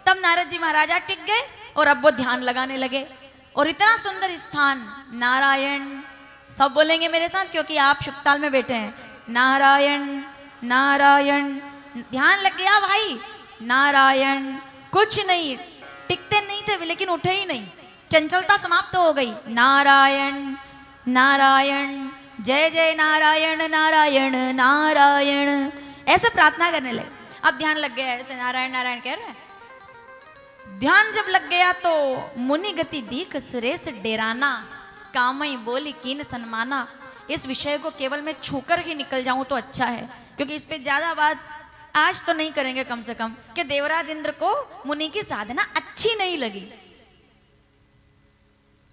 तब नारद जी महाराजा टिक गए और अब वो ध्यान लगाने लगे। और इतना सुंदर स्थान, नारायण, सब बोलेंगे मेरे साथ क्योंकि आप शुक्ताल में बैठे हैं। नारायण नारायण, ध्यान लग गया भाई। नारायण, कुछ नहीं, टिकते नहीं थे लेकिन उठे ही नहीं, चंचलता समाप्त हो गई। नारायण नारायण, जय जय नारायण नारायण नारायण, ऐसे प्रार्थना करने लगे। अब ध्यान लग गया, ऐसे नारायण नारायण कह रहे हैं। ध्यान जब लग गया तो मुनि गति दीख सुरेश डेराना, कामई बोली कीन सन्माना। इस विषय को केवल मैं छूकर ही निकल जाऊं तो अच्छा है, क्योंकि इस पे ज्यादा बात आज तो नहीं करेंगे कम से कम, कि देवराज इंद्र को मुनि की साधना अच्छी नहीं लगी।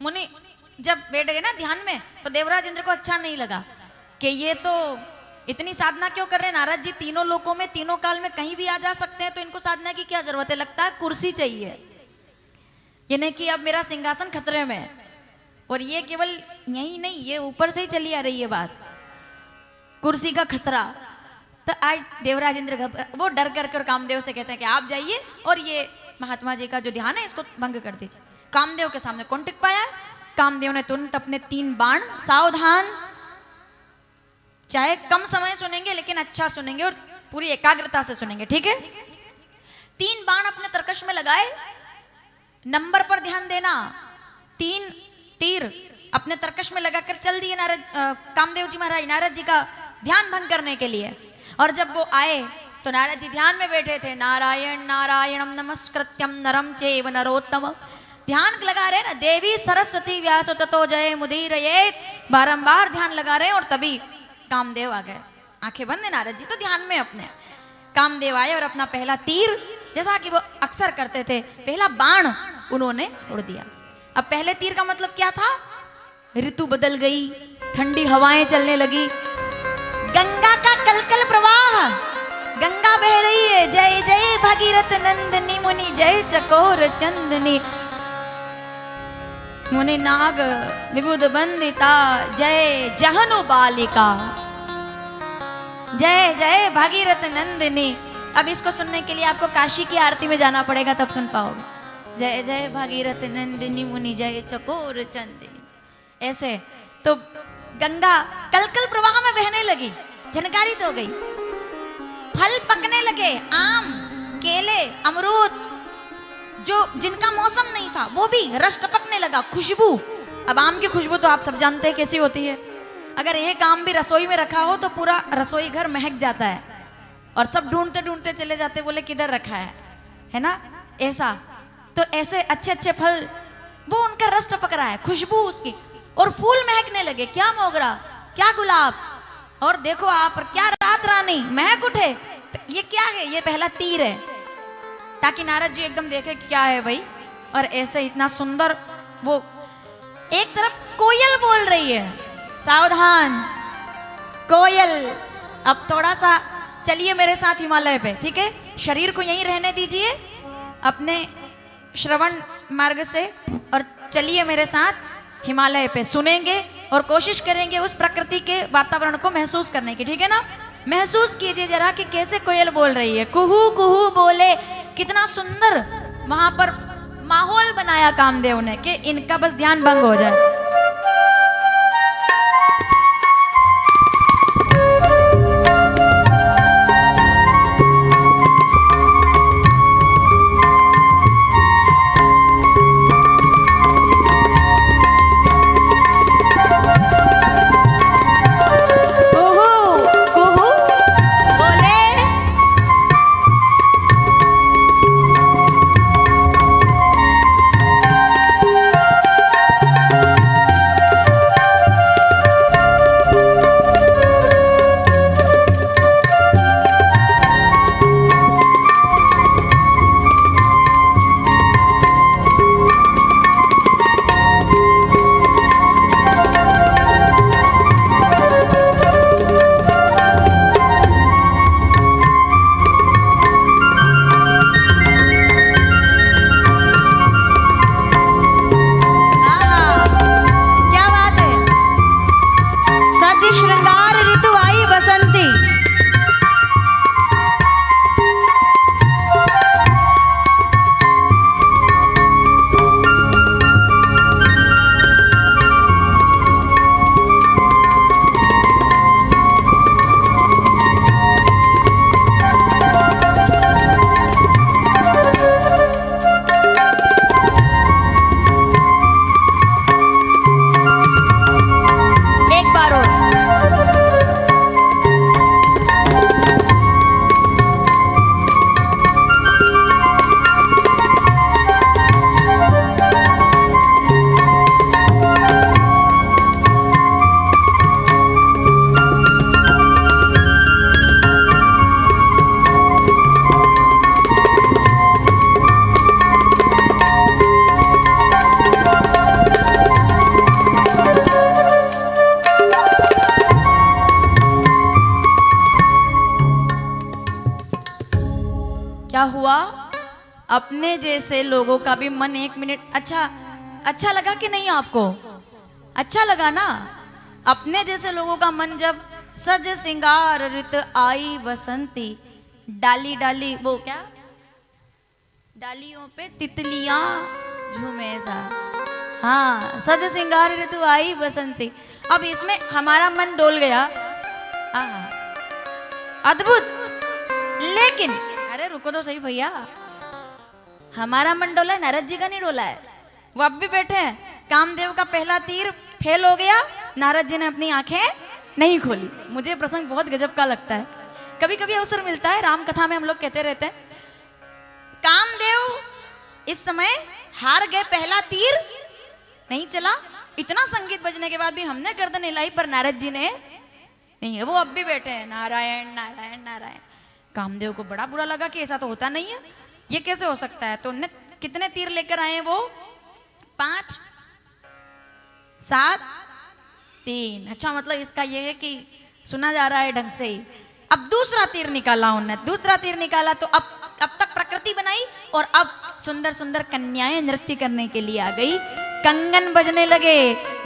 मुनि जब बैठ गए ना ध्यान में तो देवराज इंद्र को अच्छा नहीं लगा कि ये तो इतनी साधना क्यों कर रहे हैं। नारद जी तीनों लोकों में तीनों काल में कहीं भी आ जा सकते हैं, तो इनको साधना की क्या जरूरत है। लगता है कुर्सी चाहिए, ये नहीं कि अब मेरा सिंहासन खतरे में है। और ये केवल यही नहीं, ये ऊपर से ही चली आ रही है बात, कुर्सी का खतरा। तो आज देवराज इंद्र वो डर करके और कामदेव से कहते हैं कि आप जाइए और ये महात्मा जी का जो ध्यान है इसको भंग कर दीजिए। कामदेव के सामने कौन टिक पाया। कामदेव ने तुरंत अपने 3 बाण, सावधान, चाहे कम समय सुनेंगे लेकिन अच्छा सुनेंगे और पूरी एकाग्रता से सुनेंगे, ठीक है। 3 बाण अपने तरकश में लगाए, नंबर पर ध्यान देना। 3 तीर अपने तरकश में लगाकर चल दिए कामदेव जी महाराज नारद जी का ध्यान भंग करने के लिए। और जब वो आए तो नारद जी ध्यान में बैठे थे। नारायण नारायणम नमस्कृत्यम नरम चैव नरोत्तम, ध्यान लगा रहे ना। देवी सरस्वती व्यास ततो जय मुदीरयेत, बारंबार ध्यान लगा रहे और तभी कामदेव आ गए। आंखें बंद है नारद जी तो ध्यान में अपने। कामदेव आए और अपना पहला तीर, जैसा कि वो अक्सर करते थे, पहला बाण उन्होंने छोड़ दिया। अब पहले तीर का मतलब क्या था। ऋतु बदल गई, ठंडी हवाएं चलने लगी, गंगा का कलकल प्रवाह, गंगा बह रही है। जय जय भगीरथ नंदिनी मुनि जय चकोर चंदनी, मुनि नाग विबुध बंदिता जय जहनु बालिका, जय जय भागीरथ नंदिनी। अब इसको सुनने के लिए आपको काशी की आरती में जाना पड़ेगा, तब सुन पाओगे। जय जय भागीरथ नंदिनी मुनि जय चकोर चंदिनी। ऐसे तो गंगा कलकल प्रवाह में बहने लगी, झनकारित हो गई। फल पकने लगे, आम, केले, अमरूद, जो जिनका मौसम नहीं था वो भी रस टपकने लगा। खुशबू, अब आम की खुशबू तो आप सब जानते हैं कैसी होती है। अगर एक आम भी रसोई में रखा हो तो पूरा रसोई घर महक जाता है और सब ढूंढते ढूंढते चले जाते, बोले किधर रखा है ना। ऐसा तो ऐसे अच्छे अच्छे फल, वो उनका रस टपक रहा है, खुशबू उसकी, और फूल महकने लगे। क्या मोगरा, क्या गुलाब, और देखो आप क्या रात रानी महक उठे। ये क्या है, ये पहला तीर है, ताकि नारद जी एकदम देखे कि क्या है भाई। और ऐसे इतना सुंदर, वो एक तरफ कोयल बोल रही है, सावधान कोयल। अब थोड़ा सा चलिए मेरे साथ हिमालय पे, ठीक है। शरीर को यहीं रहने दीजिए अपने श्रवण मार्ग से, और चलिए मेरे साथ हिमालय पे। सुनेंगे और कोशिश करेंगे उस प्रकृति के वातावरण को महसूस करने की, ठीक है ना। महसूस कीजिए जरा कि कैसे कोयल बोल रही है, कुहू कुहू बोले। कितना सुंदर वहां पर माहौल बनाया कामदेव ने कि इनका बस ध्यान भंग हो जाए। अपने जैसे लोगों का भी मन एक मिनट अच्छा लगा कि नहीं आपको? अच्छा लगा ना? अपने जैसे लोगों का मन जब सज सिंगार ऋत आई बसंती, डाली डाली वो क्या, डालियों पे तितलियां झूमे था। हाँ, सज सिंगार ऋतु आई बसंती। अब इसमें हमारा मन डोल गया। अद्भुत। लेकिन अरे रुको तो सही भैया, हमारा मन डोला है, नारद जी का नहीं डोला है। वो अब भी बैठे हैं। कामदेव का पहला तीर फेल हो गया, नारद जी ने अपनी आंखें नहीं खोली। मुझे प्रसंग बहुत गजब का लगता है। कभी कभी अवसर मिलता है, राम कथा में हम लोग कहते रहते हैं, कामदेव इस समय हार गए, पहला तीर नहीं चला। इतना संगीत बजने के बाद भी हमने गर्दन हिलाई, पर नारद जी ने नहीं है। वो अब भी बैठे हैं, नारायण नारायण नारायण। कामदेव को बड़ा बुरा लगा कि ऐसा तो होता नहीं है, ये कैसे हो सकता है। तो उन्हें कितने तीर लेकर आए वो? 5 7 3। अच्छा, मतलब इसका ये है कि सुना जा रहा है ढंग से ही। अब दूसरा तीर निकाला उन्होंने। दूसरा तीर निकाला तो अब तक प्रकृति बनाई, और अब सुंदर सुंदर कन्याएं नृत्य करने के लिए आ गई। कंगन बजने लगे,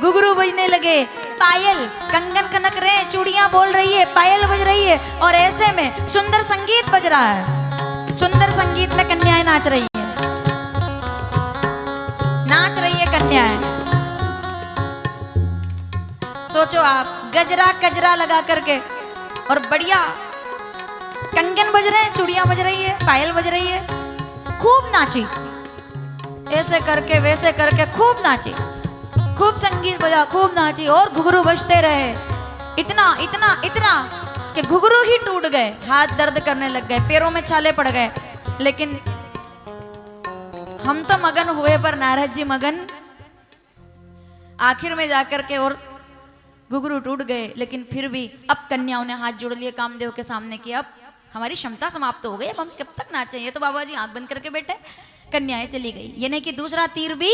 घुघरू बजने लगे, पायल, कंगन खनक रहे, चूड़ियां बोल रही है, पायल बज रही है, और ऐसे में सुंदर संगीत बज रहा है। सुंदर संगीत में कन्याएं नाच रही है, नाच रही है कन्याएं। सोचो आप, गजरा कजरा लगा करके, और बढ़िया कंगन बज रहे हैं, चूड़ियां बज रही है, पायल बज रही है, खूब नाची। ऐसे करके वैसे करके खूब नाची, खूब संगीत बजा, खूब नाची, और घुघरू बजते रहे। इतना इतना इतना कि घुघरू ही टूट गए, हाथ दर्द करने लग गए, पैरों में छाले पड़ गए। लेकिन हम तो मगन हुए, पर नारद जी मगन आखिर में जाकर के, और घुघरू टूट गए। लेकिन फिर भी अब कन्याओं ने हाथ जोड़ लिए कामदेव के सामने कि अब हमारी क्षमता समाप्त हो गई, अब हम कब तक नाचें। ये तो बाबा जी आंख बंद करके बैठे। कन्याएं चली गई, ये नहीं कि दूसरा तीर भी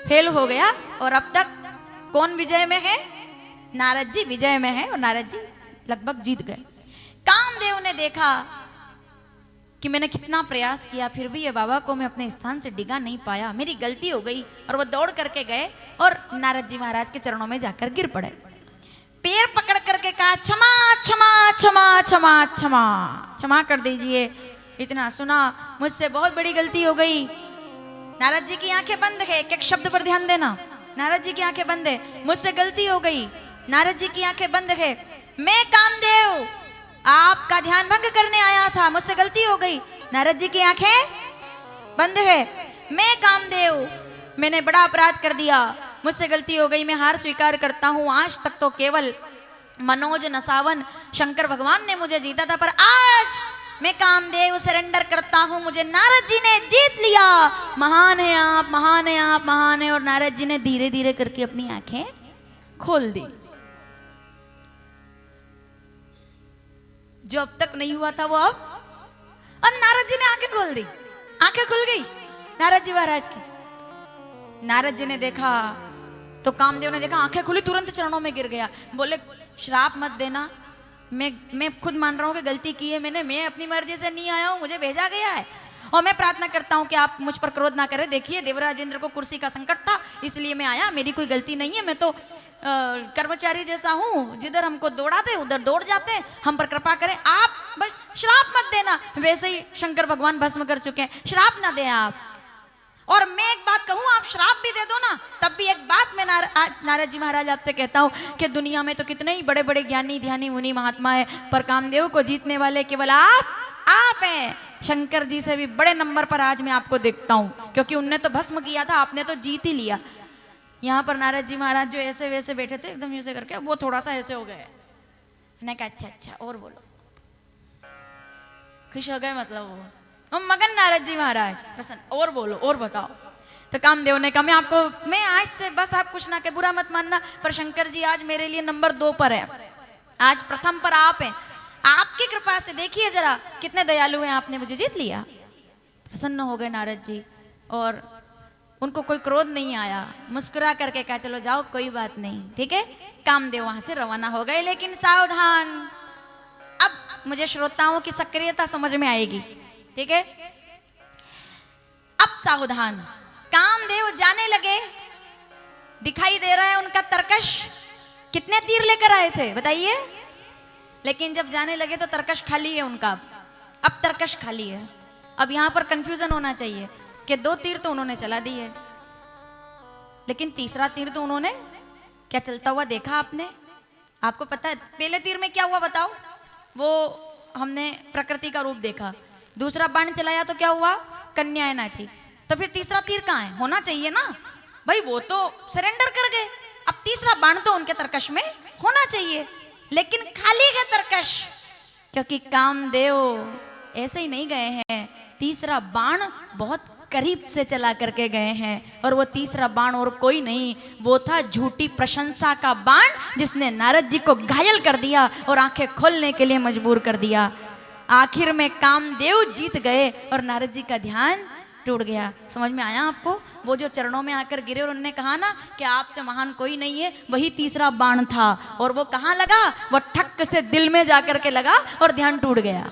फेल हो गया, और अब तक कौन विजय में है? नारद जी विजय में है, और नारद जी लगभग जीत गए। कामदेव ने देखा कि मैंने कितना प्रयास किया, फिर भी ये बाबा को मैं अपने स्थान से डिगा नहीं पाया, मेरी गलती हो गई। और वो दौड़ करके गए और नारद जी महाराज के चरणों में जाकर गिर पड़े। पैर पकड़ करके कहा, क्षमा क्षमा क्षमा क्षमा क्षमा क्षमा कर दीजिए, इतना सुना, मुझसे बहुत बड़ी गलती हो गई। नारद जी की आंखें बंद है, एक एक शब्द पर ध्यान देना। नारद जी की आंखें बंद है, मुझसे गलती हो गई। नारद जी की आंखें बंद है, मैं कामदेव आपका ध्यान भंग करने आया था, मुझसे गलती हो गई। नारद जी की आंखें बंद है, मैं कामदेव मैंने बड़ा अपराध कर दिया, मुझसे गलती हो गई, मैं हार स्वीकार करता हूं। आज तक तो केवल मनोज नसावन शंकर भगवान ने मुझे जीता था, पर आज मैं कामदेव सरेंडर करता हूं, मुझे नारद जी ने जीत लिया। महान है आप, महान है आप, महान है। और नारद जी ने धीरे धीरे करके अपनी आंखें खोल दी। जो अब तक नहीं हुआ था वो अब नारद जी ने आंखें खोल दी, आंखें खुल गई नारद जी महाराज की। नारद जी ने देखा तो कामदेव ने देखा, आंखें खुली, तुरंत चरणों में गिर गया। बोले, श्राप मत देना, मैं खुद मान रहा हूँ कि गलती की है मैंने, मैं अपनी मर्जी से नहीं आया हूँ, मुझे भेजा गया है, और मैं प्रार्थना करता हूँ कि आप मुझ पर क्रोध ना करें। देखिए देवराज इंद्र को कुर्सी का संकट था, इसलिए मैं आया, मेरी कोई गलती नहीं है, मैं तो कर्मचारी जैसा हूँ, जिधर हमको दौड़ाते उधर दौड़ जाते, हम पर कृपा करें, आप बस श्राप मत देना। वैसे ही शंकर भगवान भस्म कर चुके हैं, श्राप ना दे आप। और मैं एक बात कहूं, आप श्राप भी दे दो ना, तब भी एक बात मैं नारद जी महाराज आपसे कहता हूं कि दुनिया में तो कितने ही बड़े बड़े ज्ञानी ध्यानी मुनि महात्मा है, पर कामदेव को जीतने वाले केवल आप हैं। शंकर जी से भी बड़े नंबर पर आज मैं आपको देखता हूं, क्योंकि उनने तो भस्म किया था, आपने तो जीत ही लिया। यहाँ पर नारद जी महाराज जो ऐसे वैसे बैठे थे एकदम ऐसे करके, वो थोड़ा सा ऐसे हो गए। मैंने कहा अच्छा अच्छा और बोलो, खुश हो गए, मतलब वो मगन नारद जी महाराज प्रसन्न, और बोलो और बताओ। तो कामदेव ने कहा, मैं आज से बस आप कुछ ना के बुरा मत मानना, पर शंकर जी आज मेरे लिए नंबर 2 पर है, आज प्रथम पर आप हैं। आपकी कृपा से देखिए जरा कितने दयालु हैं, आपने मुझे जीत लिया। प्रसन्न हो गए नारद जी, और उनको कोई क्रोध नहीं आया, मुस्कुरा करके कहा चलो जाओ कोई बात नहीं, ठीक है। कामदेव वहां से रवाना हो गए। लेकिन सावधान, अब मुझे श्रोताओं की सक्रियता समझ में आएगी, ठीक है। सावधान। कामदेव जाने लगे, दिखाई दे रहा है उनका तरकश। कितने तीर लेकर आए थे बताइए, लेकिन जब जाने लगे तो तरकश खाली है उनका। अब तरकश खाली है। अब यहां पर कंफ्यूजन होना चाहिए कि 2 तीर तो उन्होंने चला दिए, लेकिन तीसरा तीर तो उन्होंने क्या चलता हुआ देखा आपने? आपको पता है पहले तीर में क्या हुआ बताओ? वो हमने प्रकृति का रूप देखा। दूसरा बाण चलाया तो क्या हुआ? कन्याएं नाची। तो फिर तीसरा तीर कहाँ है? होना चाहिए ना भाई, वो तो सरेंडर कर गए। अब तीसरा बाण तो उनके तरकश में होना चाहिए, लेकिन खाली है तरकश, क्योंकि कामदेव ऐसे ही नहीं गए हैं। तीसरा बाण बहुत करीब से चला करके गए हैं, और वो तीसरा बाण और कोई नहीं, वो था झूठी प्रशंसा का बाण, जिसने नारद जी को घायल कर दिया और आंखें खोलने के लिए मजबूर कर दिया। आखिर में कामदेव जीत गए और नारद जी का ध्यान टूट गया। समझ में आया आपको? वो जो चरणों में आकर गिरे और उन्होंने कहा ना कि आपसे महान कोई नहीं है, वही तीसरा बाण था। और वो कहाँ लगा? वो ठक से दिल में जाकर के लगा और ध्यान टूट गया।